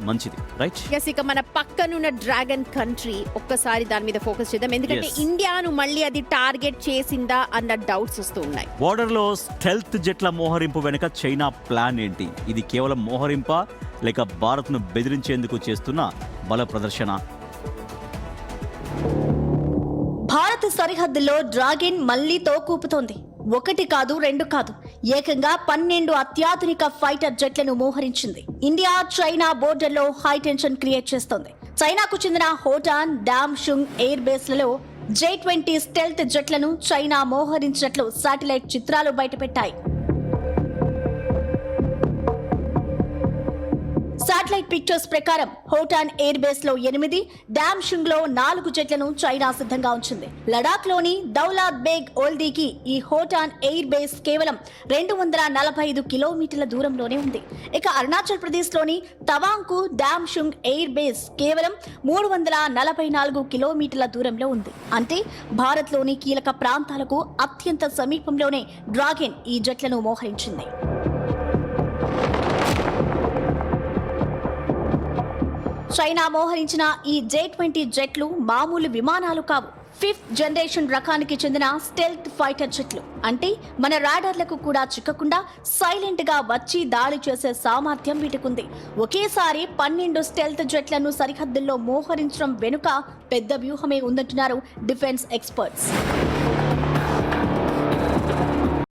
మంచిది, right? Yes, ఇక మన పక్కనున్న డ్రాగన్ కంట్రీ ఒక్కసారి దాని మీద ఫోకస్ చేద్దాం, ఎందుకంటే ఇండియాను మళ్ళీ అది టార్గెట్ చేసిందా అన్న డౌట్స్ వస్తూ ఉన్నాయి. బోర్డర్ లో స్టెల్త్ జెట్ల మోహరింపు వెనుక చైనా ప్లాన్ ఏంటి? ఇది కేవలం మోహరింపా లేక భారత్ ను బెదిరించేందుకు చేస్తున్న బల ప్రదర్శన? భారత సరిహద్దుల్లో డ్రాగన్ మళ్లీ తోకూపుతోంది. ఒకటి కాదు, రెండు కాదు, ఏకంగా 12 అత్యాధునిక ఫైటర్ జెట్లను మోహరించింది. ఇండియా చైనా బోర్డర్లో హై టెన్షన్ క్రియేట్ చేస్తోంది. చైనాకు చెందిన హోటాన్, డామ్షుంగ్ ఎయిర్ బేస్లలో J-20 స్టెల్త్ జెట్లను చైనా మోహరించినట్లు శాటిలైట్ చిత్రాలు బయటపెట్టాయి. శాటిలైట్ పిక్చర్స్ ప్రకారం హోటాన్ ఎయిర్ బేస్ లో 8, డామ్షుంగ్ లో 4 జెట్లను చైనా సిద్ధంగా ఉంచింది. లడాక్ లోని దౌలాద్ బేగ్ ఓల్డీకి ఈ హోటాన్ ఎయిర్ బేస్ కేవలం 245 కిలోమీటర్ల దూరంలోనే ఉంది. ఇక అరుణాచల్ ప్రదేశ్ లోని తవాంగ్ కు డామ్షుంగ్ ఎయిర్ బేస్ కేవలం 344 కిలోమీటర్ల దూరంలో ఉంది. అంటే భారత్ లోని కీలక ప్రాంతాలకు అత్యంత సమీపంలోనే డ్రాగన్ ఈ జెట్లను మోహరించింది. చైనా మోహరించిన ఈ J-20 జెట్లు మామూలు విమానాలు కావు. 5th జనరేషన్ రకానికి చెందిన స్టెల్త్ ఫైటర్ జెట్లు. అంటే మన రాడార్లకు కూడా చిక్కకుండా సైలెంట్ గా వచ్చి దాడి చేసే సామర్థ్యం వీటికుంది. ఒకేసారి 12 స్టెల్త్ జెట్లను సరిహద్దుల్లో మోహరించడం వెనుక పెద్ద వ్యూహమే ఉందంటున్నారు డిఫెన్స్ ఎక్స్పర్ట్స్.